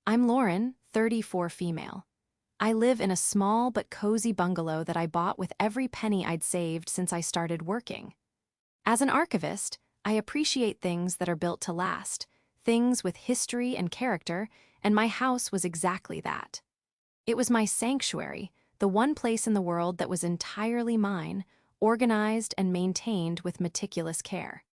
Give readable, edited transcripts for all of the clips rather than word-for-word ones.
I'm Lauren, 34 female. I live in a small but cozy bungalow that I bought with every penny I'd saved since I started working. As an archivist, I appreciate things that are built to last, things with history and character, and my house was exactly that. It was my sanctuary, the one place in the world that was entirely mine, organized and maintained with meticulous care.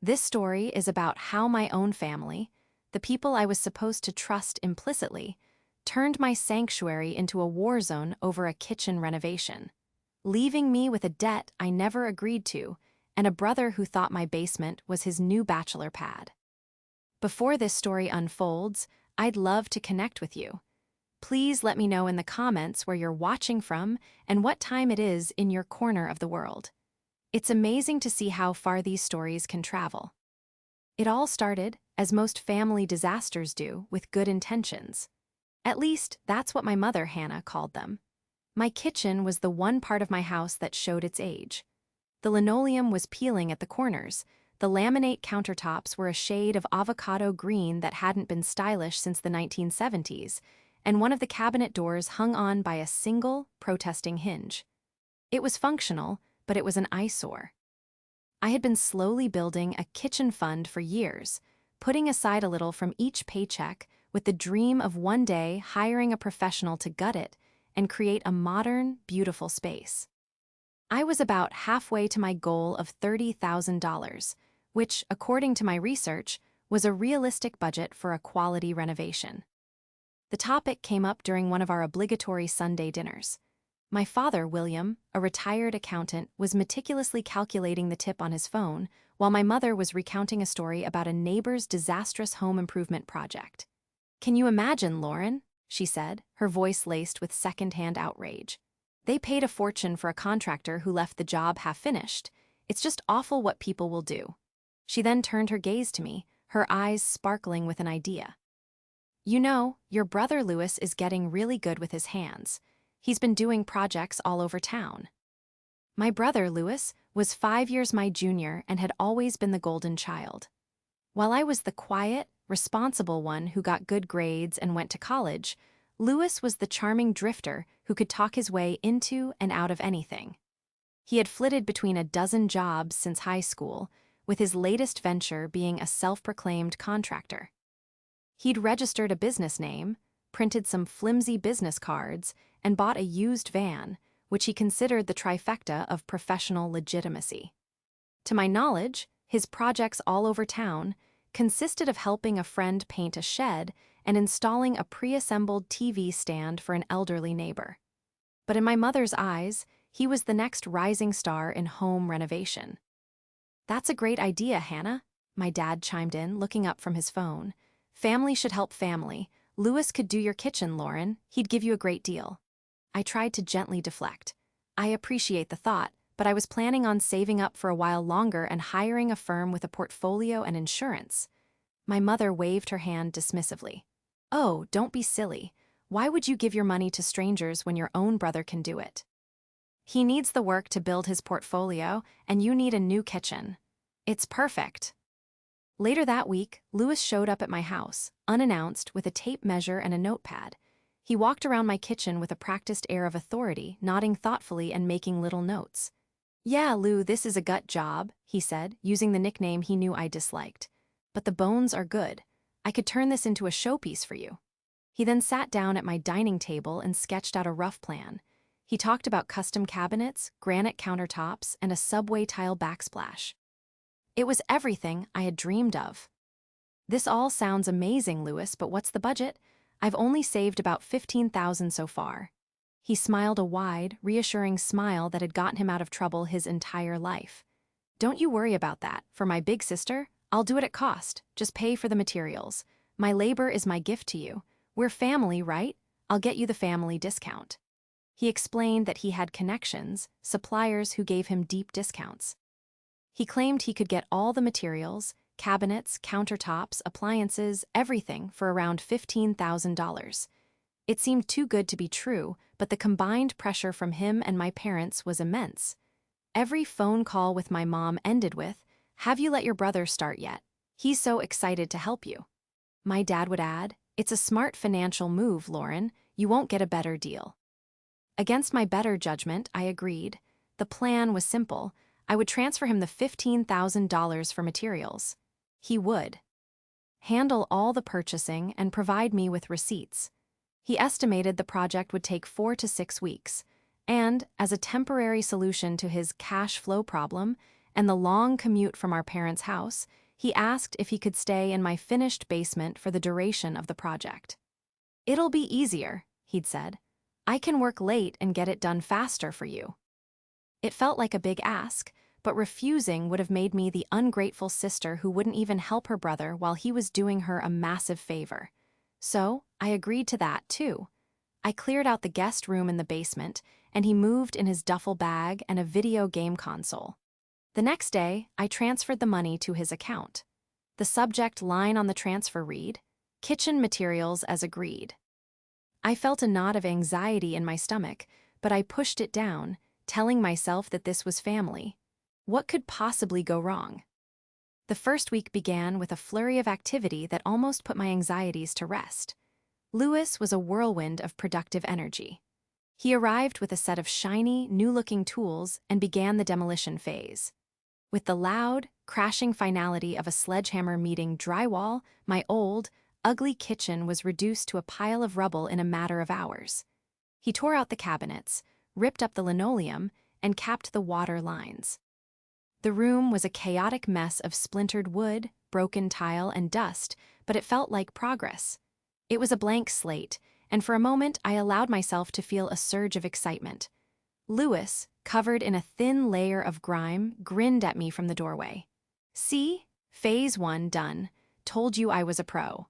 This story is about how my own family, the people I was supposed to trust implicitly, turned my sanctuary into a war zone over a kitchen renovation, leaving me with a debt I never agreed to and a brother who thought my basement was his new bachelor pad. Before this story unfolds, I'd love to connect with you. Please let me know in the comments where you're watching from and what time it is in your corner of the world. It's amazing to see how far these stories can travel. It all started, as most family disasters do, with good intentions. At least, that's what my mother, Hannah, called them. My kitchen was the one part of my house that showed its age. The linoleum was peeling at the corners, the laminate countertops were a shade of avocado green that hadn't been stylish since the 1970s, and one of the cabinet doors hung on by a single, protesting hinge. It was functional, but it was an eyesore. I had been slowly building a kitchen fund for years, putting aside a little from each paycheck with the dream of one day hiring a professional to gut it and create a modern, beautiful space. I was about halfway to my goal of $30,000, which, according to my research, was a realistic budget for a quality renovation. The topic came up during one of our obligatory Sunday dinners. My father, William, a retired accountant, was meticulously calculating the tip on his phone, while my mother was recounting a story about a neighbor's disastrous home improvement project. "Can you imagine, Lauren?" she said, her voice laced with second-hand outrage. "They paid a fortune for a contractor who left the job half-finished. It's just awful what people will do." She then turned her gaze to me, her eyes sparkling with an idea. "You know, your brother Louis is getting really good with his hands. He's been doing projects all over town." My brother, Louis, was 5 years my junior and had always been the golden child. While I was the quiet, responsible one who got good grades and went to college, Louis was the charming drifter who could talk his way into and out of anything. He had flitted between a dozen jobs since high school, with his latest venture being a self-proclaimed contractor. He'd registered a business name, printed some flimsy business cards, and bought a used van, which he considered the trifecta of professional legitimacy. To my knowledge, his projects all over town consisted of helping a friend paint a shed and installing a pre-assembled TV stand for an elderly neighbor. But in my mother's eyes, he was the next rising star in home renovation. "That's a great idea, Hannah," my dad chimed in, looking up from his phone. "Family should help family. Louis could do your kitchen, Lauren. He'd give you a great deal." I tried to gently deflect. "I appreciate the thought, but I was planning on saving up for a while longer and hiring a firm with a portfolio and insurance." My mother waved her hand dismissively. "Oh, don't be silly. Why would you give your money to strangers when your own brother can do it? He needs the work to build his portfolio, and you need a new kitchen. It's perfect." Later that week, Louis showed up at my house, unannounced, with a tape measure and a notepad. He walked around my kitchen with a practiced air of authority, nodding thoughtfully and making little notes. "Yeah, Lou, this is a gut job," he said, using the nickname he knew I disliked. "But the bones are good. I could turn this into a showpiece for you." He then sat down at my dining table and sketched out a rough plan. He talked about custom cabinets, granite countertops, and a subway tile backsplash. It was everything I had dreamed of. "This all sounds amazing, Louis, but what's the budget? I've only saved about $15,000 so far." He smiled a wide, reassuring smile that had gotten him out of trouble his entire life. "Don't you worry about that. For my big sister, I'll do it at cost. Just pay for the materials. My labor is my gift to you. We're family, right? I'll get you the family discount." He explained that he had connections, suppliers who gave him deep discounts. He claimed he could get all the materials, cabinets, countertops, appliances, everything for around $15,000. It seemed too good to be true, but the combined pressure from him and my parents was immense. Every phone call with my mom ended with, "Have you let your brother start yet? He's so excited to help you." My dad would add, It's a smart financial move, Lauren. You won't get a better deal. Against my better judgment, I agreed. The plan was simple. I would transfer him the $15,000 for materials. He would handle all the purchasing and provide me with receipts. He estimated the project would take 4 to 6 weeks, and, as a temporary solution to his cash flow problem and the long commute from our parents' house, he asked if he could stay in my finished basement for the duration of the project. "It'll be easier," he'd said. "I can work late and get it done faster for you." It felt like a big ask, but refusing would have made me the ungrateful sister who wouldn't even help her brother while he was doing her a massive favor. So, I agreed to that, too. I cleared out the guest room in the basement, and he moved in his duffel bag and a video game console. The next day, I transferred the money to his account. The subject line on the transfer read, "Kitchen materials as agreed." I felt a knot of anxiety in my stomach, but I pushed it down, telling myself that this was family. What could possibly go wrong? The first week began with a flurry of activity that almost put my anxieties to rest. Louis was a whirlwind of productive energy. He arrived with a set of shiny, new-looking tools and began the demolition phase. With the loud, crashing finality of a sledgehammer meeting drywall, my old, ugly kitchen was reduced to a pile of rubble in a matter of hours. He tore out the cabinets, ripped up the linoleum, and capped the water lines. The room was a chaotic mess of splintered wood, broken tile, and dust, but it felt like progress. It was a blank slate, and for a moment I allowed myself to feel a surge of excitement. Louis, covered in a thin layer of grime, grinned at me from the doorway. "See? Phase 1 done. Told you I was a pro."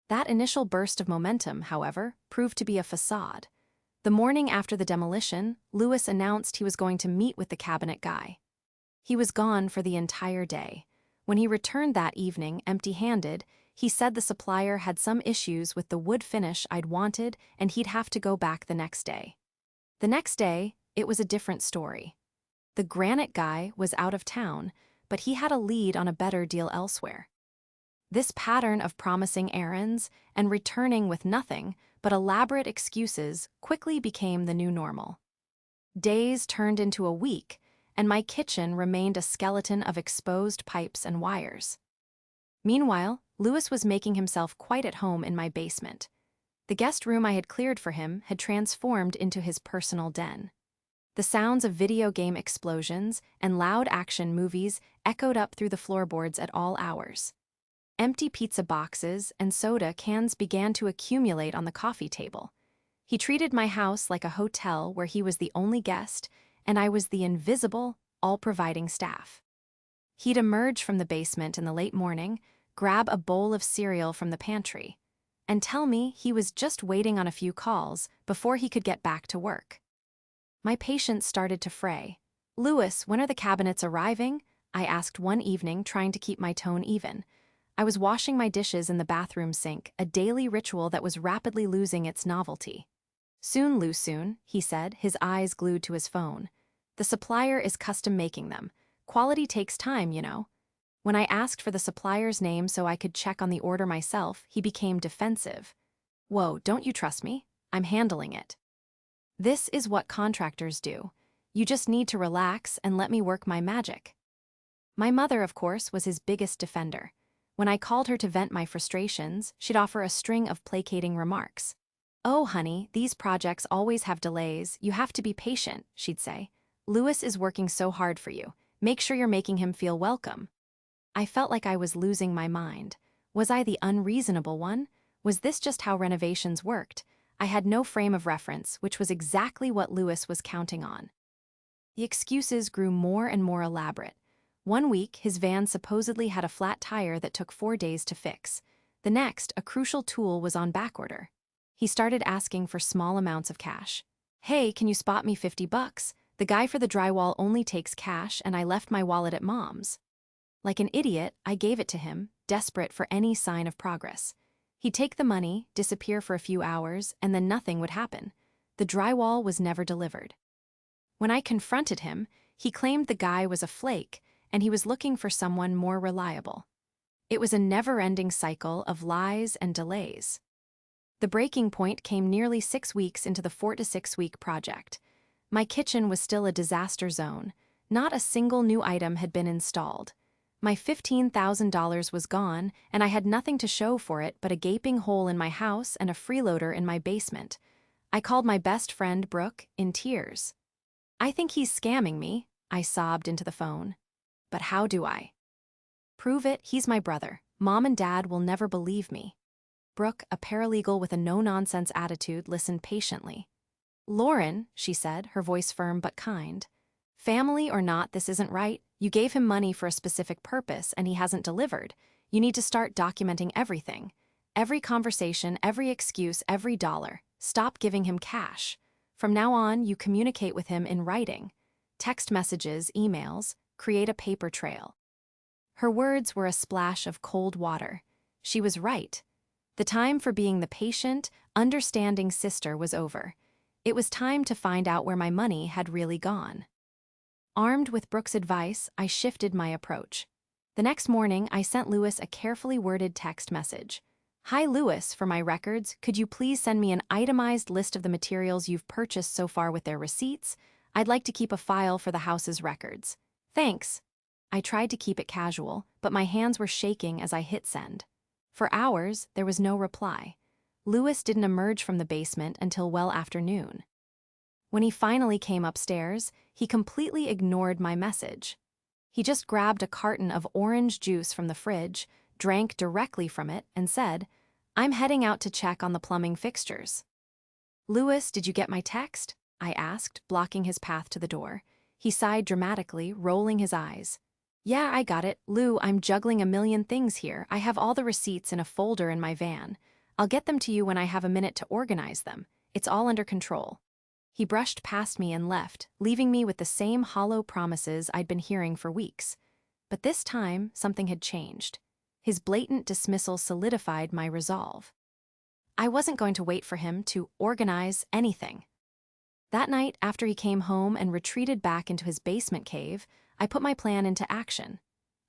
That initial burst of momentum, however, proved to be a facade. The morning after the demolition, Louis announced he was going to meet with the cabinet guy. He was gone for the entire day. When he returned that evening, empty-handed, he said the supplier had some issues with the wood finish I'd wanted and he'd have to go back the next day. The next day, it was a different story. The granite guy was out of town, but he had a lead on a better deal elsewhere. This pattern of promising errands and returning with nothing but elaborate excuses quickly became the new normal. Days turned into a week, and my kitchen remained a skeleton of exposed pipes and wires. Meanwhile, Louis was making himself quite at home in my basement. The guest room I had cleared for him had transformed into his personal den. The sounds of video game explosions and loud action movies echoed up through the floorboards at all hours. Empty pizza boxes and soda cans began to accumulate on the coffee table. He treated my house like a hotel where he was the only guest, and I was the invisible, all-providing staff. He'd emerge from the basement in the late morning, grab a bowl of cereal from the pantry, and tell me he was just waiting on a few calls before he could get back to work. My patience started to fray. "Louis, when are the cabinets arriving?" I asked one evening, trying to keep my tone even. I was washing my dishes in the bathroom sink, a daily ritual that was rapidly losing its novelty. "Soon, Lou, soon," he said, his eyes glued to his phone. "The supplier is custom making them. Quality takes time, you know." When I asked for the supplier's name so I could check on the order myself, he became defensive. "Whoa, don't you trust me? I'm handling it." This is what contractors do. You just need to relax and let me work my magic. My mother, of course, was his biggest defender. When I called her to vent my frustrations, she'd offer a string of placating remarks. "Oh, honey, these projects always have delays. You have to be patient," she'd say. "Louis is working so hard for you. Make sure you're making him feel welcome." I felt like I was losing my mind. Was I the unreasonable one? Was this just how renovations worked? I had no frame of reference, which was exactly what Louis was counting on. The excuses grew more and more elaborate. One week, his van supposedly had a flat tire that took 4 days to fix. The next, a crucial tool was on backorder. He started asking for small amounts of cash. "Hey, can you spot me $50? The guy for the drywall only takes cash, and I left my wallet at Mom's." Like an idiot, I gave it to him, desperate for any sign of progress. He'd take the money, disappear for a few hours, and then nothing would happen. The drywall was never delivered. When I confronted him, he claimed the guy was a flake, and he was looking for someone more reliable. It was a never-ending cycle of lies and delays. The breaking point came nearly 6 weeks into the 4 to 6 week project. My kitchen was still a disaster zone. Not a single new item had been installed. My $15,000 was gone, and I had nothing to show for it but a gaping hole in my house and a freeloader in my basement. I called my best friend, Brooke, in tears. "I think he's scamming me," I sobbed into the phone. "But how do I prove it? He's my brother. Mom and Dad will never believe me." Brooke, a paralegal with a no-nonsense attitude, listened patiently. "Lauren," she said, her voice firm but kind, "family or not, this isn't right. You gave him money for a specific purpose, and he hasn't delivered. You need to start documenting everything. Every conversation, every excuse, every dollar. Stop giving him cash. From now on, you communicate with him in writing. Text messages, emails, create a paper trail." Her words were a splash of cold water. She was right. The time for being the patient, understanding sister was over. It was time to find out where my money had really gone. Armed with Brooke's advice, I shifted my approach. The next morning, I sent Lewis a carefully worded text message. "Hi Lewis, for my records, could you please send me an itemized list of the materials you've purchased so far with their receipts? I'd like to keep a file for the house's records. Thanks." I tried to keep it casual, but my hands were shaking as I hit send. For hours, there was no reply. Lewis didn't emerge from the basement until well after noon. When he finally came upstairs, he completely ignored my message. He just grabbed a carton of orange juice from the fridge, drank directly from it, and said, "I'm heading out to check on the plumbing fixtures." "Lewis, did you get my text?" I asked, blocking his path to the door. He sighed dramatically, rolling his eyes. "Yeah, I got it. Lou, I'm juggling a million things here. I have all the receipts in a folder in my van. I'll get them to you when I have a minute to organize them. It's all under control." He brushed past me and left, leaving me with the same hollow promises I'd been hearing for weeks. But this time, something had changed. His blatant dismissal solidified my resolve. I wasn't going to wait for him to organize anything. That night, after he came home and retreated back into his basement cave, I put my plan into action.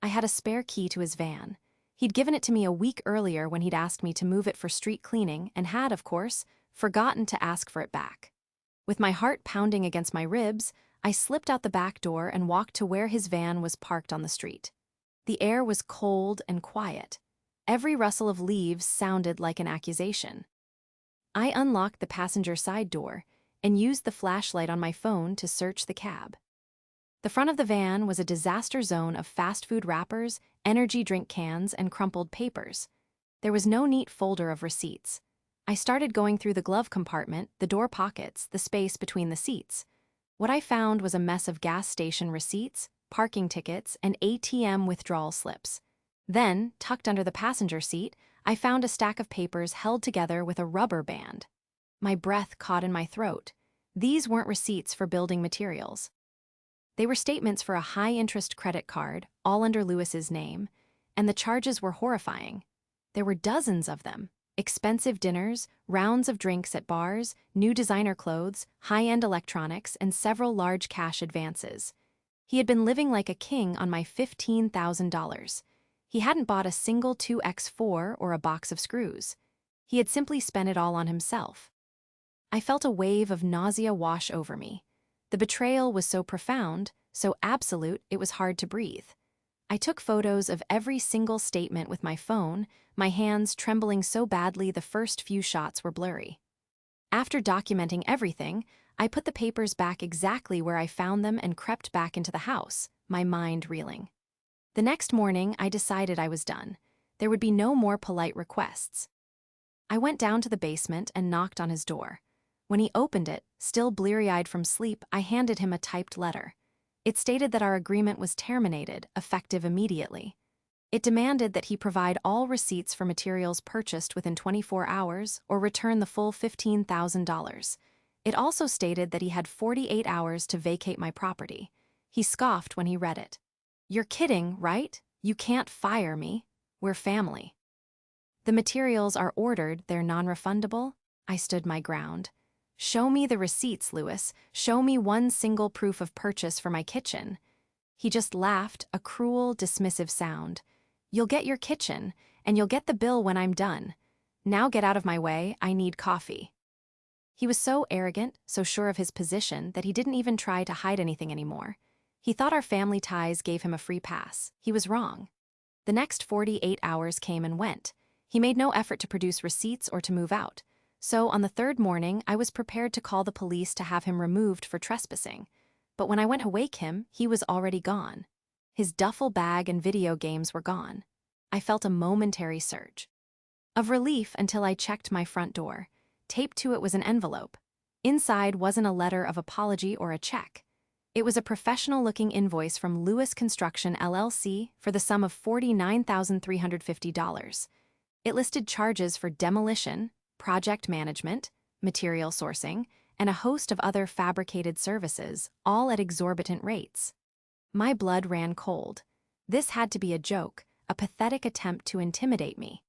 I had a spare key to his van. He'd given it to me a week earlier when he'd asked me to move it for street cleaning and had, of course, forgotten to ask for it back. With my heart pounding against my ribs, I slipped out the back door and walked to where his van was parked on the street. The air was cold and quiet. Every rustle of leaves sounded like an accusation. I unlocked the passenger side door and used the flashlight on my phone to search the cab. The front of the van was a disaster zone of fast food wrappers, energy drink cans, and crumpled papers. There was no neat folder of receipts. I started going through the glove compartment, the door pockets, the space between the seats. What I found was a mess of gas station receipts, parking tickets, and ATM withdrawal slips. Then, tucked under the passenger seat, I found a stack of papers held together with a rubber band. My breath caught in my throat. These weren't receipts for building materials. They were statements for a high-interest credit card, all under Lewis's name, and the charges were horrifying. There were dozens of them. Expensive dinners, rounds of drinks at bars, new designer clothes, high-end electronics, and several large cash advances. He had been living like a king on my $15,000. He hadn't bought a single 2x4 or a box of screws. He had simply spent it all on himself. I felt a wave of nausea wash over me. The betrayal was so profound, so absolute, it was hard to breathe. I took photos of every single statement with my phone, my hands trembling so badly the first few shots were blurry. After documenting everything, I put the papers back exactly where I found them and crept back into the house, my mind reeling. The next morning, I decided I was done. There would be no more polite requests. I went down to the basement and knocked on his door. When he opened it, still bleary-eyed from sleep, I handed him a typed letter. It stated that our agreement was terminated, effective immediately. It demanded that he provide all receipts for materials purchased within 24 hours or return the full $15,000. It also stated that he had 48 hours to vacate my property. He scoffed when he read it. "You're kidding, right? You can't fire me. We're family." "The materials are ordered, they're non-refundable." I stood my ground. "Show me the receipts, Lewis. Show me one single proof of purchase for my kitchen." He just laughed, a cruel, dismissive sound. "You'll get your kitchen, and you'll get the bill when I'm done. Now get out of my way, I need coffee." He was so arrogant, so sure of his position, that he didn't even try to hide anything anymore. He thought our family ties gave him a free pass. He was wrong. The next 48 hours came and went. He made no effort to produce receipts or to move out. So on the third morning, I was prepared to call the police to have him removed for trespassing. But when I went to wake him, he was already gone. His duffel bag and video games were gone. I felt a momentary surge of relief until I checked my front door. Taped to it was an envelope. Inside wasn't a letter of apology or a check. It was a professional-looking invoice from Lewis Construction, LLC, for the sum of $49,350. It listed charges for demolition, project management, material sourcing, and a host of other fabricated services, all at exorbitant rates. My blood ran cold. This had to be a joke, a pathetic attempt to intimidate me.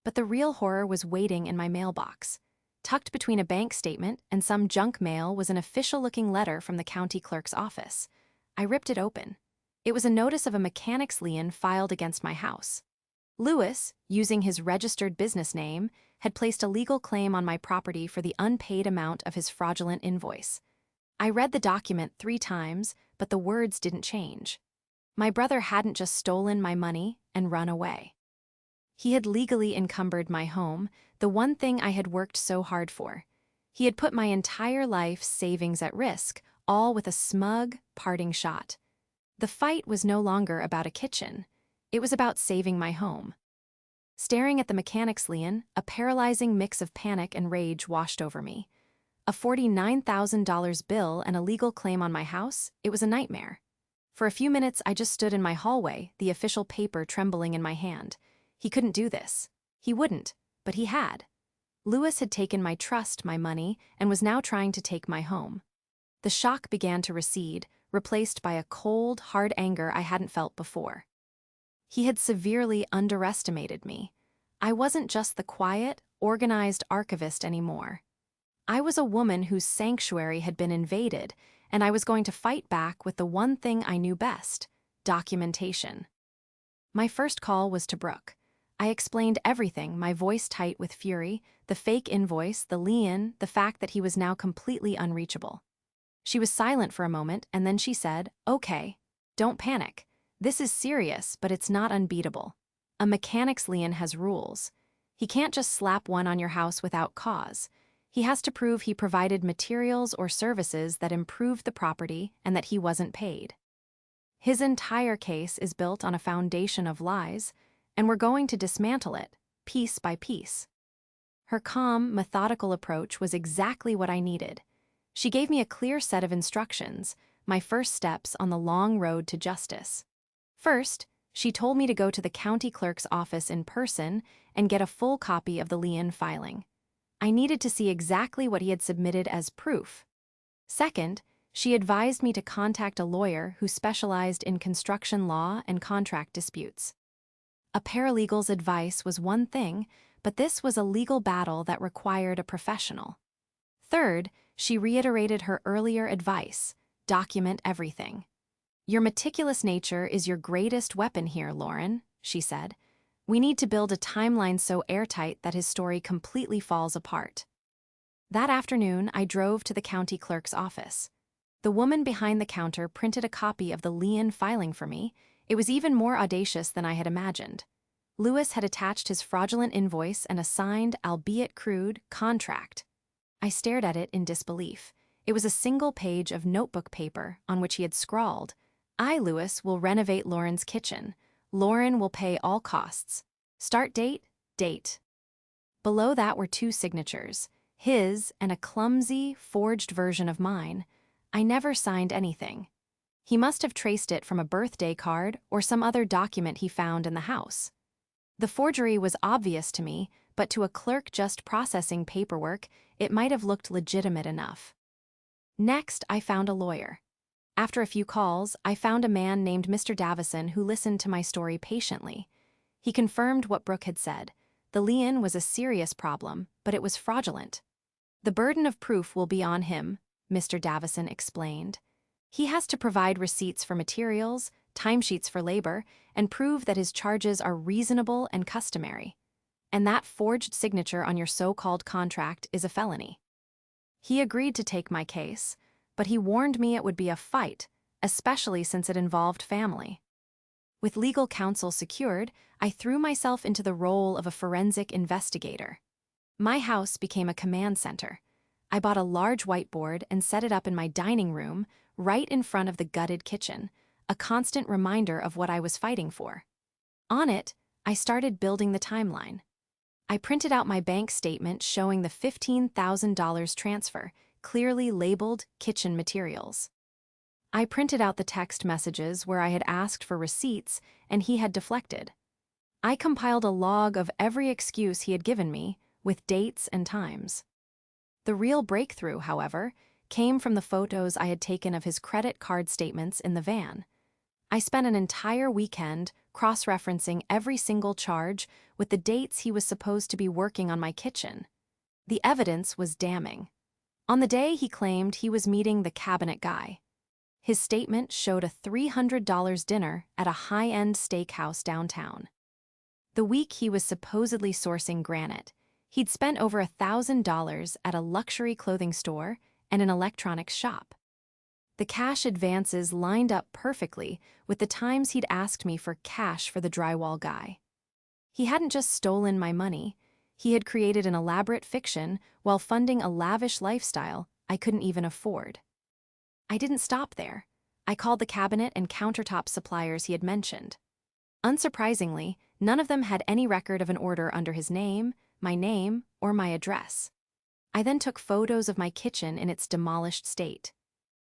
But the real horror was waiting in my mailbox. Tucked between a bank statement and some junk mail was an official-looking letter from the county clerk's office. I ripped it open. It was a notice of a mechanic's lien filed against my house. Lewis, using his registered business name, had placed a legal claim on my property for the unpaid amount of his fraudulent invoice. I read the document 3 times, but the words didn't change. My brother hadn't just stolen my money and run away. He had legally encumbered my home, the one thing I had worked so hard for. He had put my entire life's savings at risk, all with a smug, parting shot. The fight was no longer about a kitchen. It was about saving my home. Staring at the mechanic's lien, a paralyzing mix of panic and rage washed over me. A $49,000 bill and a legal claim on my house, it was a nightmare. For a few minutes I just stood in my hallway, the official paper trembling in my hand. He couldn't do this. He wouldn't, but he had. Lewis had taken my trust, my money, and was now trying to take my home. The shock began to recede, replaced by a cold, hard anger I hadn't felt before. He had severely underestimated me. I wasn't just the quiet, organized archivist anymore. I was a woman whose sanctuary had been invaded, and I was going to fight back with the one thing I knew best: documentation. My first call was to Brooke. I explained everything, my voice tight with fury, the fake invoice, the lien, the fact that he was now completely unreachable. She was silent for a moment, and then she said, "Okay, don't panic. This is serious, but it's not unbeatable. A mechanic's lien has rules. He can't just slap one on your house without cause. He has to prove he provided materials or services that improved the property and that he wasn't paid. His entire case is built on a foundation of lies, and we're going to dismantle it, piece by piece." Her calm, methodical approach was exactly what I needed. She gave me a clear set of instructions, my first steps on the long road to justice. First, she told me to go to the county clerk's office in person and get a full copy of the lien filing. I needed to see exactly what he had submitted as proof. Second, she advised me to contact a lawyer who specialized in construction law and contract disputes. A paralegal's advice was one thing, but this was a legal battle that required a professional. Third, she reiterated her earlier advice: document everything. "Your meticulous nature is your greatest weapon here, Lauren," she said. "We need to build a timeline so airtight that his story completely falls apart." That afternoon, I drove to the county clerk's office. The woman behind the counter printed a copy of the lien filing for me. It was even more audacious than I had imagined. Lewis had attached his fraudulent invoice and a signed, albeit crude, contract. I stared at it in disbelief. It was a single page of notebook paper on which he had scrawled, "I, Lewis, will renovate Lauren's kitchen. Lauren will pay all costs. Start date, date." Below that were 2 signatures, his and a clumsy, forged version of mine. I never signed anything. He must have traced it from a birthday card or some other document he found in the house. The forgery was obvious to me, but to a clerk just processing paperwork, it might have looked legitimate enough. Next, I found a lawyer. After a few calls, I found a man named Mr. Davison who listened to my story patiently. He confirmed what Brooke had said. The lien was a serious problem, but it was fraudulent. "The burden of proof will be on him," Mr. Davison explained. "He has to provide receipts for materials, timesheets for labor, and prove that his charges are reasonable and customary. And that forged signature on your so-called contract is a felony. He agreed to take my case, but he warned me it would be a fight, especially since it involved family. With legal counsel secured, I threw myself into the role of a forensic investigator. My house became a command center. I bought a large whiteboard and set it up in my dining room, right in front of the gutted kitchen, a constant reminder of what I was fighting for. On it, I started building the timeline. I printed out my bank statement showing the $15,000 transfer, clearly labeled kitchen materials. I printed out the text messages where I had asked for receipts and he had deflected. I compiled a log of every excuse he had given me, with dates and times. The real breakthrough, however, came from the photos I had taken of his credit card statements in the van. I spent an entire weekend cross-referencing every single charge with the dates he was supposed to be working on my kitchen. The evidence was damning. On the day he claimed he was meeting the cabinet guy, his statement showed a $300 dinner at a high-end steakhouse downtown. The week he was supposedly sourcing granite, he'd spent over $1,000 at a luxury clothing store and an electronics shop. The cash advances lined up perfectly with the times he'd asked me for cash for the drywall guy. He hadn't just stolen my money, he had created an elaborate fiction while funding a lavish lifestyle I couldn't even afford. I didn't stop there. I called the cabinet and countertop suppliers he had mentioned. Unsurprisingly, none of them had any record of an order under his name, or my address. I then took photos of my kitchen in its demolished state.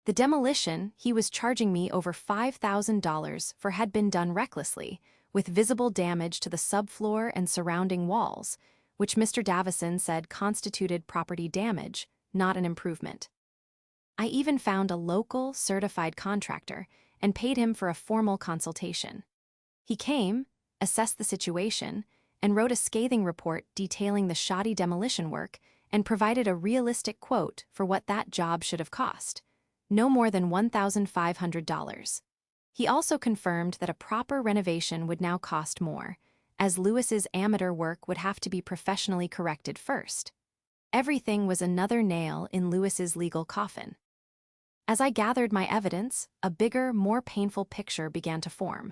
The demolition he was charging me over $5,000 for had been done recklessly, with visible damage to the subfloor and surrounding walls, which Mr. Davison said constituted property damage, not an improvement. I even found a local, certified contractor and paid him for a formal consultation. He came, assessed the situation, and wrote a scathing report detailing the shoddy demolition work and provided a realistic quote for what that job should have cost, no more than $1,500. He also confirmed that a proper renovation would now cost more, as Lewis's amateur work would have to be professionally corrected first. Everything was another nail in Lewis's legal coffin. As I gathered my evidence, a bigger, more painful picture began to form.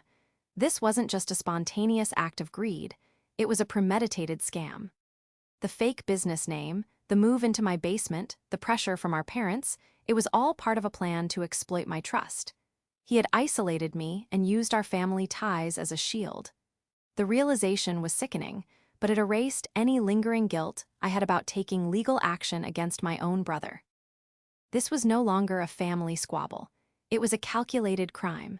This wasn't just a spontaneous act of greed, it was a premeditated scam. The fake business name, the move into my basement, the pressure from our parents, it was all part of a plan to exploit my trust. He had isolated me and used our family ties as a shield. The realization was sickening, but it erased any lingering guilt I had about taking legal action against my own brother. This was no longer a family squabble. It was a calculated crime.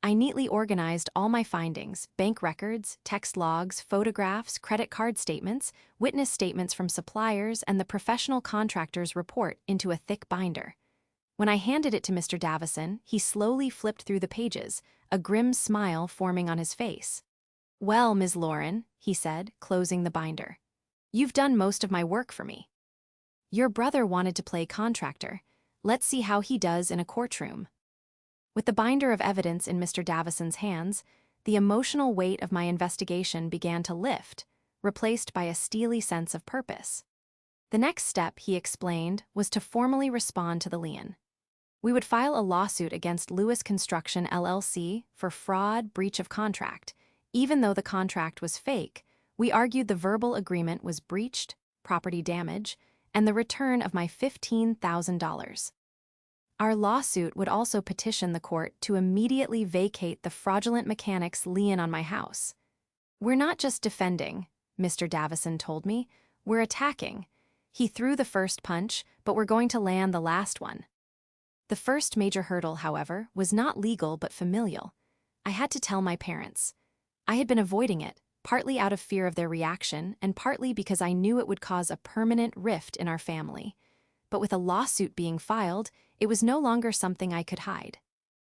I neatly organized all my findings, bank records, text logs, photographs, credit card statements, witness statements from suppliers, and the professional contractor's report into a thick binder. When I handed it to Mr. Davison, he slowly flipped through the pages, a grim smile forming on his face. "Well, Ms. Lauren," he said, closing the binder, "you've done most of my work for me. Your brother wanted to play contractor. Let's see how he does in a courtroom." With the binder of evidence in Mr. Davison's hands, the emotional weight of my investigation began to lift, replaced by a steely sense of purpose. The next step, he explained, was to formally respond to the lien. We would file a lawsuit against Lewis Construction LLC for fraud, breach of contract. Even though the contract was fake, we argued the verbal agreement was breached, property damage, and the return of my $15,000. Our lawsuit would also petition the court to immediately vacate the fraudulent mechanics lien on my house. "We're not just defending," Mr. Davison told me, "we're attacking." He threw the first punch, but we're going to land the last one. The first major hurdle, however, was not legal but familial. I had to tell my parents. I had been avoiding it, partly out of fear of their reaction and partly because I knew it would cause a permanent rift in our family. But with a lawsuit being filed, it was no longer something I could hide.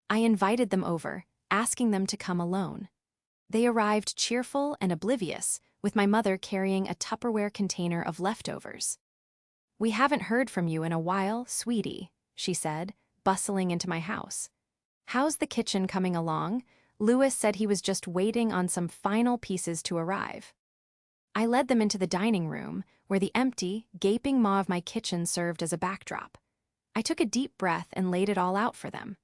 I invited them over, asking them to come alone. They arrived cheerful and oblivious, with my mother carrying a Tupperware container of leftovers. "We haven't heard from you in a while, sweetie," she said, bustling into my house. "How's the kitchen coming along?" Lewis said he was just waiting on some final pieces to arrive. I led them into the dining room, where the empty, gaping maw of my kitchen served as a backdrop. I took a deep breath and laid it all out for them.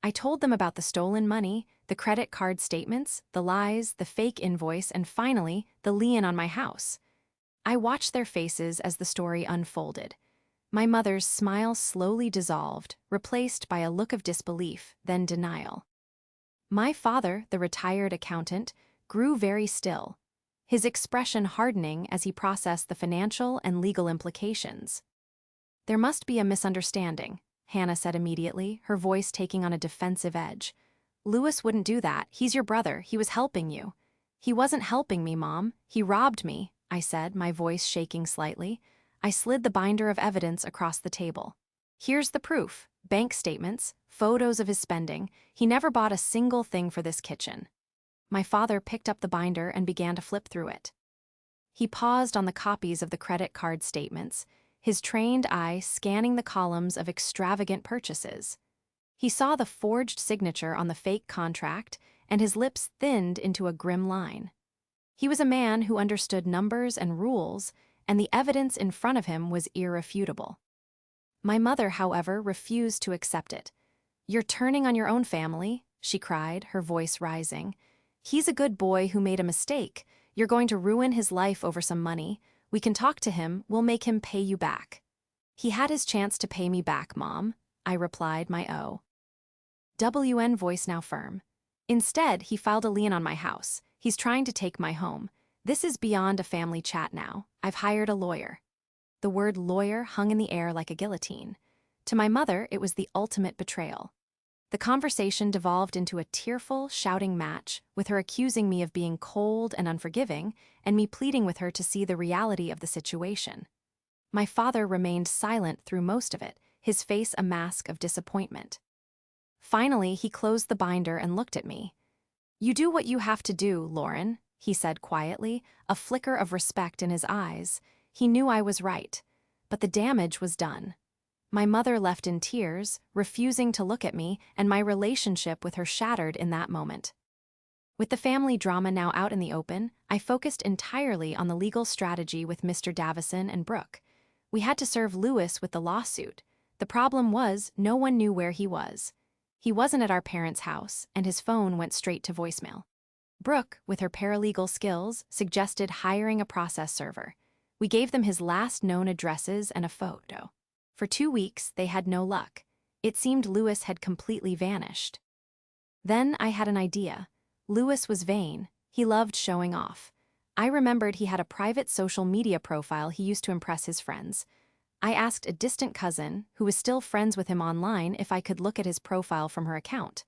I told them about the stolen money, the credit card statements, the lies, the fake invoice, and finally, the lien on my house. I watched their faces as the story unfolded. My mother's smile slowly dissolved, replaced by a look of disbelief, then denial. My father, the retired accountant, grew very still, his expression hardening as he processed the financial and legal implications. "There must be a misunderstanding," Hannah said immediately, her voice taking on a defensive edge. "Lewis wouldn't do that. He's your brother. He was helping you." "He wasn't helping me, Mom. He robbed me," I said, my voice shaking slightly. I slid the binder of evidence across the table. "Here's the proof: bank statements, photos of his spending. He never bought a single thing for this kitchen." My father picked up the binder and began to flip through it. He paused on the copies of the credit card statements, his trained eye scanning the columns of extravagant purchases. He saw the forged signature on the fake contract, and his lips thinned into a grim line. He was a man who understood numbers and rules, and the evidence in front of him was irrefutable. My mother, however, refused to accept it. "You're turning on your own family," she cried, her voice rising. "He's a good boy who made a mistake. You're going to ruin his life over some money. We can talk to him, we'll make him pay you back." "He had his chance to pay me back, Mom," I replied, my WN voice now firm. "Instead, he filed a lien on my house. He's trying to take my home. This is beyond a family chat now. I've hired a lawyer." The word lawyer hung in the air like a guillotine. To my mother, it was the ultimate betrayal. The conversation devolved into a tearful, shouting match, with her accusing me of being cold and unforgiving, and me pleading with her to see the reality of the situation. My father remained silent through most of it, his face a mask of disappointment. Finally, he closed the binder and looked at me. "You do what you have to do, Lauren," he said quietly, a flicker of respect in his eyes. He knew I was right, but the damage was done. My mother left in tears, refusing to look at me, and my relationship with her shattered in that moment. With the family drama now out in the open, I focused entirely on the legal strategy with Mr. Davison and Brooke. We had to serve Lewis with the lawsuit. The problem was, no one knew where he was. He wasn't at our parents' house, and his phone went straight to voicemail. Brooke, with her paralegal skills, suggested hiring a process server. We gave them his last known addresses and a photo. For 2 weeks, they had no luck. It seemed Lewis had completely vanished. Then I had an idea. Lewis was vain. He loved showing off. I remembered he had a private social media profile he used to impress his friends. I asked a distant cousin, who was still friends with him online, if I could look at his profile from her account.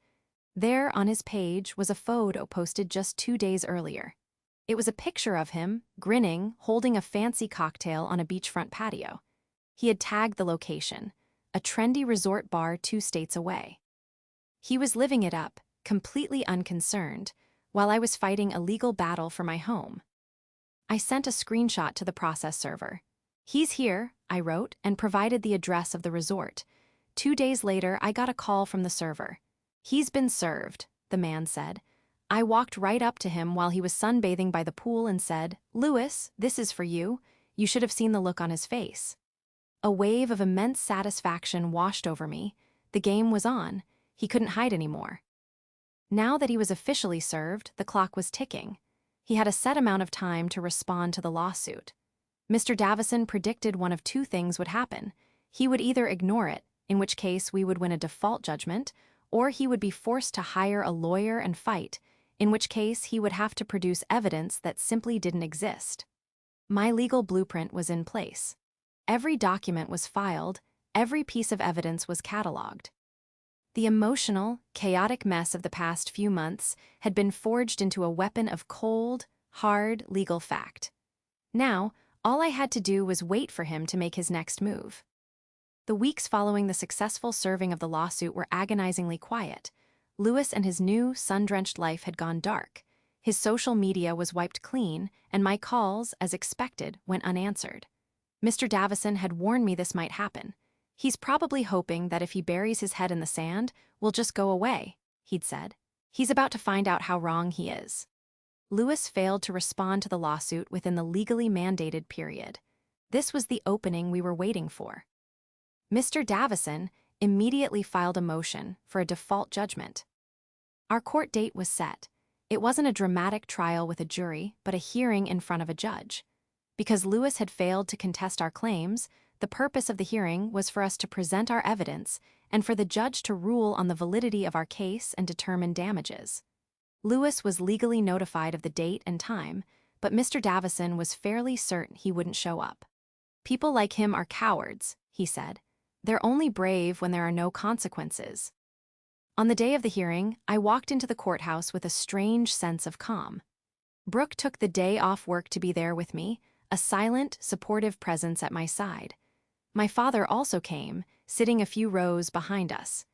There, on his page, was a photo posted just 2 days earlier. It was a picture of him, grinning, holding a fancy cocktail on a beachfront patio. He had tagged the location, a trendy resort bar 2 states away. He was living it up, completely unconcerned, while I was fighting a legal battle for my home. I sent a screenshot to the process server. "He's here," I wrote, and provided the address of the resort. 2 days later, I got a call from the server. "He's been served," the man said. I walked right up to him while he was sunbathing by the pool and said, "Lewis, this is for you." You should have seen the look on his face. A wave of immense satisfaction washed over me. The game was on. He couldn't hide anymore. Now that he was officially served, the clock was ticking. He had a set amount of time to respond to the lawsuit. Mr. Davison predicted one of 2 things would happen. He would either ignore it, in which case we would win a default judgment, or he would be forced to hire a lawyer and fight, in which case he would have to produce evidence that simply didn't exist. My legal blueprint was in place. Every document was filed, every piece of evidence was cataloged. The emotional, chaotic mess of the past few months had been forged into a weapon of cold, hard legal fact. Now, all I had to do was wait for him to make his next move. The weeks following the successful serving of the lawsuit were agonizingly quiet. Lewis and his new, sun-drenched life had gone dark. His social media was wiped clean, and my calls, as expected, went unanswered. Mr. Davison had warned me this might happen. "He's probably hoping that if he buries his head in the sand, we'll just go away," he'd said. "He's about to find out how wrong he is." Lewis failed to respond to the lawsuit within the legally mandated period. This was the opening we were waiting for. Mr. Davison immediately filed a motion for a default judgment. Our court date was set. It wasn't a dramatic trial with a jury, but a hearing in front of a judge. Because Lewis had failed to contest our claims, the purpose of the hearing was for us to present our evidence and for the judge to rule on the validity of our case and determine damages. Lewis was legally notified of the date and time, but Mr. Davison was fairly certain he wouldn't show up. "People like him are cowards," he said. "They're only brave when there are no consequences." On the day of the hearing, I walked into the courthouse with a strange sense of calm. Brooke took the day off work to be there with me, a silent, supportive presence at my side. My father also came, sitting a few rows behind us.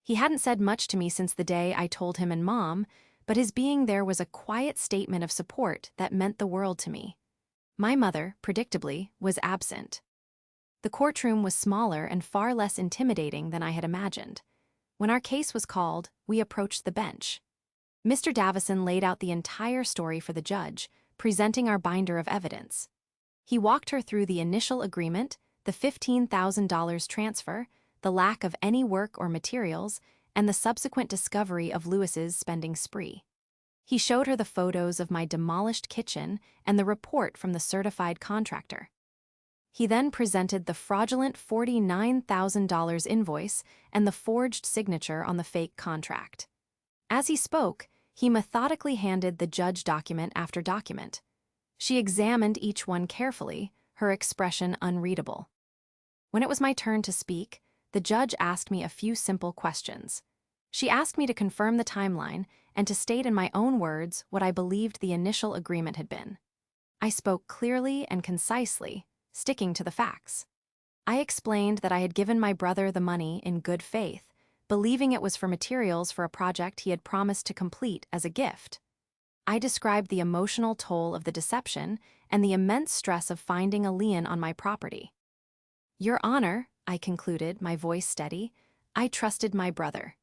He hadn't said much to me since the day I told him and Mom, but his being there was a quiet statement of support that meant the world to me. My mother, predictably, was absent. The courtroom was smaller and far less intimidating than I had imagined. When our case was called, we approached the bench. Mr. Davison laid out the entire story for the judge, presenting our binder of evidence. He walked her through the initial agreement, the $15,000 transfer, the lack of any work or materials, and the subsequent discovery of Lewis's spending spree. He showed her the photos of my demolished kitchen and the report from the certified contractor. He then presented the fraudulent $49,000 invoice and the forged signature on the fake contract. As he spoke, he methodically handed the judge document after document. She examined each one carefully, her expression unreadable. When it was my turn to speak, the judge asked me a few simple questions. She asked me to confirm the timeline and to state in my own words what I believed the initial agreement had been. I spoke clearly and concisely, sticking to the facts. I explained that I had given my brother the money in good faith, believing it was for materials for a project he had promised to complete as a gift. I described the emotional toll of the deception and the immense stress of finding a lien on my property. "Your Honor," I concluded, my voice steady, "I trusted my brother.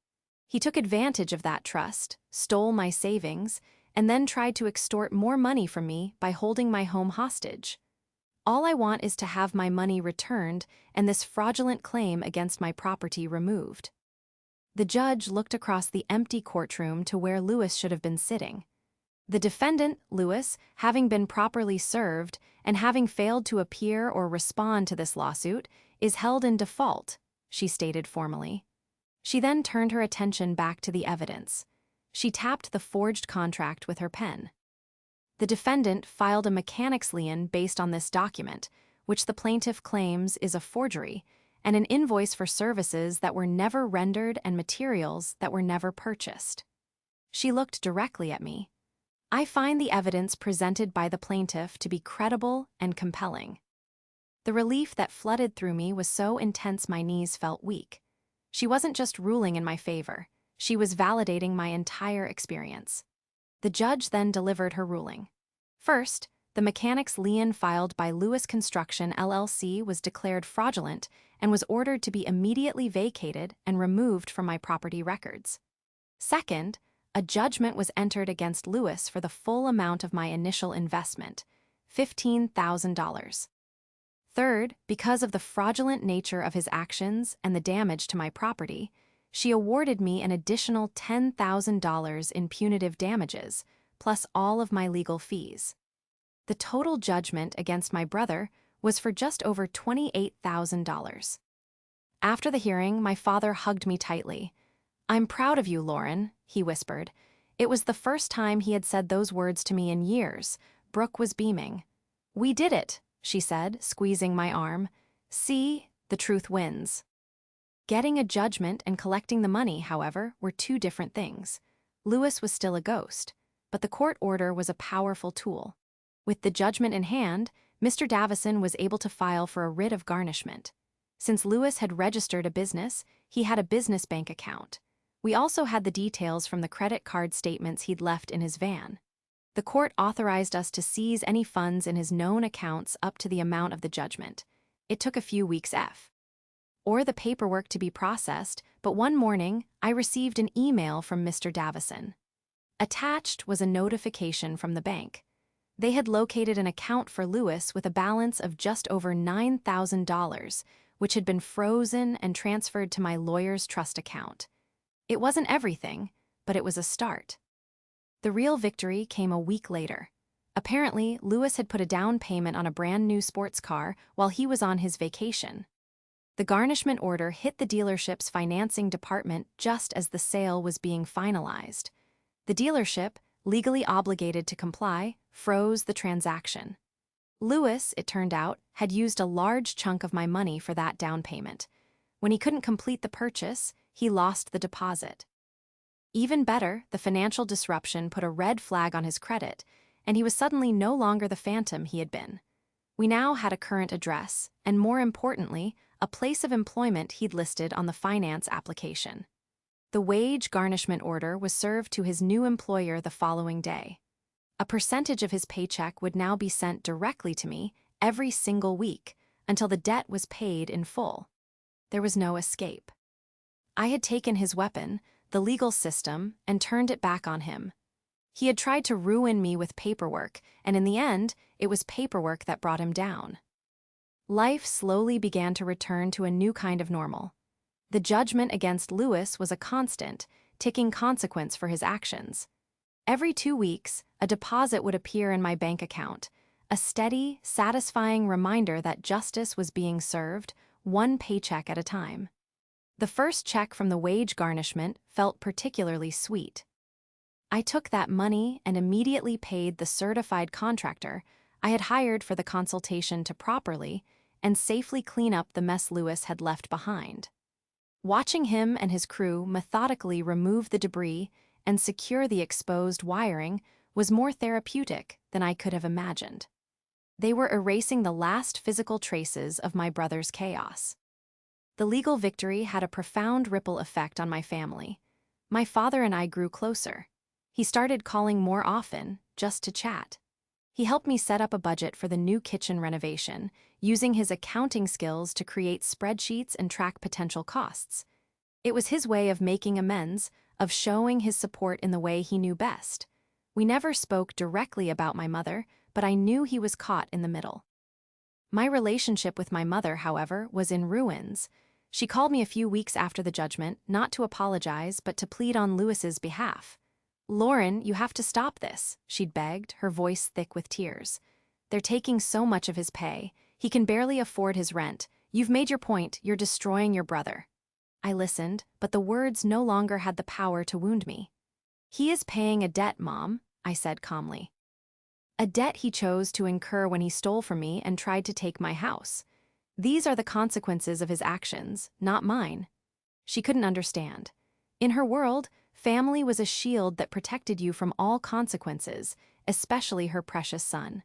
He took advantage of that trust, stole my savings, and then tried to extort more money from me by holding my home hostage. All I want is to have my money returned and this fraudulent claim against my property removed." The judge looked across the empty courtroom to where Lewis should have been sitting. "The defendant, Lewis, having been properly served and having failed to appear or respond to this lawsuit, is held in default," she stated formally. She then turned her attention back to the evidence. She tapped the forged contract with her pen. "The defendant filed a mechanic's lien based on this document, which the plaintiff claims is a forgery, and an invoice for services that were never rendered and materials that were never purchased." She looked directly at me. "I find the evidence presented by the plaintiff to be credible and compelling." The relief that flooded through me was so intense my knees felt weak. She wasn't just ruling in my favor, she was validating my entire experience. The judge then delivered her ruling. First, the mechanic's lien filed by Lewis Construction LLC was declared fraudulent and was ordered to be immediately vacated and removed from my property records. Second, a judgment was entered against Lewis for the full amount of my initial investment, $15,000. Third, because of the fraudulent nature of his actions and the damage to my property, she awarded me an additional $10,000 in punitive damages, plus all of my legal fees. The total judgment against my brother was for just over $28,000. After the hearing, my father hugged me tightly. "I'm proud of you, Lauren," he whispered. It was the first time he had said those words to me in years. Brooke was beaming. "We did it," she said, squeezing my arm. "See, the truth wins." Getting a judgment and collecting the money, however, were two different things. Lewis was still a ghost, but the court order was a powerful tool. With the judgment in hand, Mr. Davison was able to file for a writ of garnishment. Since Lewis had registered a business, he had a business bank account. We also had the details from the credit card statements he'd left in his van. The court authorized us to seize any funds in his known accounts up to the amount of the judgment. It took a few weeks. or the paperwork to be processed, but one morning, I received an email from Mr. Davison. Attached was a notification from the bank. They had located an account for Lewis with a balance of just over $9,000, which had been frozen and transferred to my lawyer's trust account. It wasn't everything, but it was a start. The real victory came a week later. Apparently, Lewis had put a down payment on a brand new sports car while he was on his vacation. The garnishment order hit the dealership's financing department just as the sale was being finalized. The dealership, legally obligated to comply, froze the transaction. Lewis, it turned out, had used a large chunk of my money for that down payment. When he couldn't complete the purchase, he lost the deposit. Even better, the financial disruption put a red flag on his credit, and he was suddenly no longer the phantom he had been. We now had a current address, and more importantly, a place of employment he'd listed on the finance application. The wage garnishment order was served to his new employer the following day. A percentage of his paycheck would now be sent directly to me every single week until the debt was paid in full. There was no escape. I had taken his weapon, the legal system, and turned it back on him. He had tried to ruin me with paperwork, and in the end, it was paperwork that brought him down. Life slowly began to return to a new kind of normal. The judgment against Lewis was a constant, ticking consequence for his actions. Every 2 weeks, a deposit would appear in my bank account, a steady, satisfying reminder that justice was being served, one paycheck at a time. The first check from the wage garnishment felt particularly sweet. I took that money and immediately paid the certified contractor I had hired for the consultation to properly and safely clean up the mess Lewis had left behind. Watching him and his crew methodically remove the debris and secure the exposed wiring was more therapeutic than I could have imagined. They were erasing the last physical traces of my brother's chaos. The legal victory had a profound ripple effect on my family. My father and I grew closer. He started calling more often, just to chat. He helped me set up a budget for the new kitchen renovation, using his accounting skills to create spreadsheets and track potential costs. It was his way of making amends, of showing his support in the way he knew best. We never spoke directly about my mother, but I knew he was caught in the middle. My relationship with my mother, however, was in ruins. She called me a few weeks after the judgment, not to apologize, but to plead on Lewis's behalf. "Lauren, you have to stop this," she'd begged, her voice thick with tears. "They're taking so much of his pay. He can barely afford his rent. You've made your point. You're destroying your brother." I listened, but the words no longer had the power to wound me. "He is paying a debt, Mom," I said calmly. "A debt he chose to incur when he stole from me and tried to take my house. These are the consequences of his actions, not mine." She couldn't understand. In her world, family was a shield that protected you from all consequences, especially her precious son.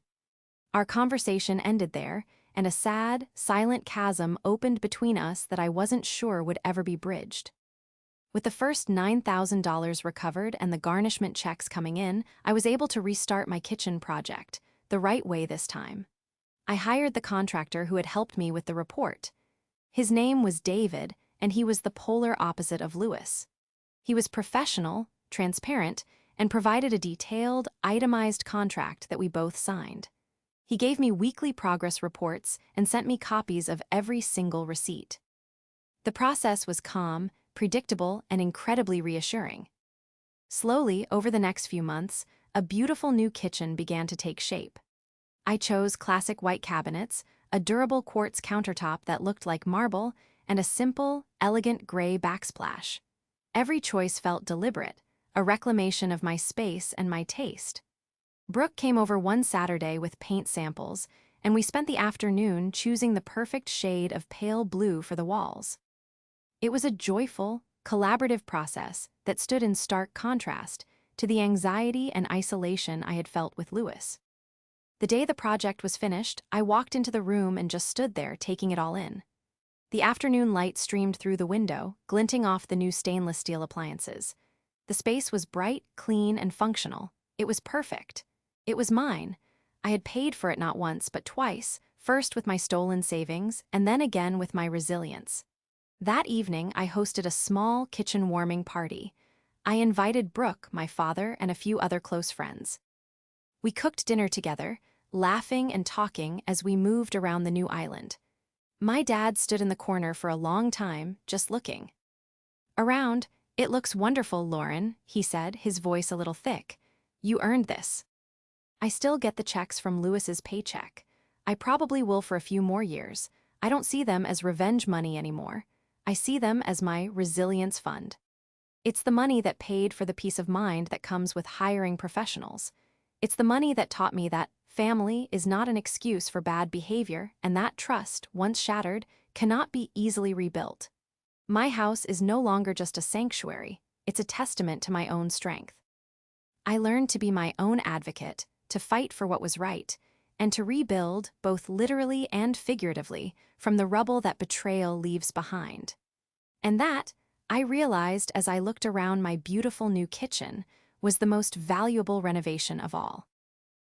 Our conversation ended there, and a sad, silent chasm opened between us that I wasn't sure would ever be bridged. With the first $9,000 recovered and the garnishment checks coming in, I was able to restart my kitchen project, the right way this time. I hired the contractor who had helped me with the report. His name was David, and he was the polar opposite of Lewis. He was professional, transparent, and provided a detailed, itemized contract that we both signed. He gave me weekly progress reports and sent me copies of every single receipt. The process was calm, predictable, and incredibly reassuring. Slowly, over the next few months, a beautiful new kitchen began to take shape. I chose classic white cabinets, a durable quartz countertop that looked like marble, and a simple, elegant gray backsplash. Every choice felt deliberate, a reclamation of my space and my taste. Brooke came over one Saturday with paint samples, and we spent the afternoon choosing the perfect shade of pale blue for the walls. It was a joyful, collaborative process that stood in stark contrast to the anxiety and isolation I had felt with Lewis. The day the project was finished, I walked into the room and just stood there, taking it all in. The afternoon light streamed through the window, glinting off the new stainless steel appliances. The space was bright, clean, and functional. It was perfect. It was mine. I had paid for it not once, but twice, first with my stolen savings, and then again with my resilience. That evening, I hosted a small kitchen warming party. I invited Brooke, my father, and a few other close friends. We cooked dinner together, laughing and talking as we moved around the new island. My dad stood in the corner for a long time, just looking. Around, "It looks wonderful, Lauren," he said, his voice a little thick. "You earned this." I still get the checks from Lewis's paycheck. I probably will for a few more years. I don't see them as revenge money anymore. I see them as my resilience fund. It's the money that paid for the peace of mind that comes with hiring professionals. It's the money that taught me that family is not an excuse for bad behavior, and that trust, once shattered, cannot be easily rebuilt. My house is no longer just a sanctuary, it's a testament to my own strength. I learned to be my own advocate, to fight for what was right, and to rebuild, both literally and figuratively, from the rubble that betrayal leaves behind. And that, I realized as I looked around my beautiful new kitchen, was the most valuable renovation of all.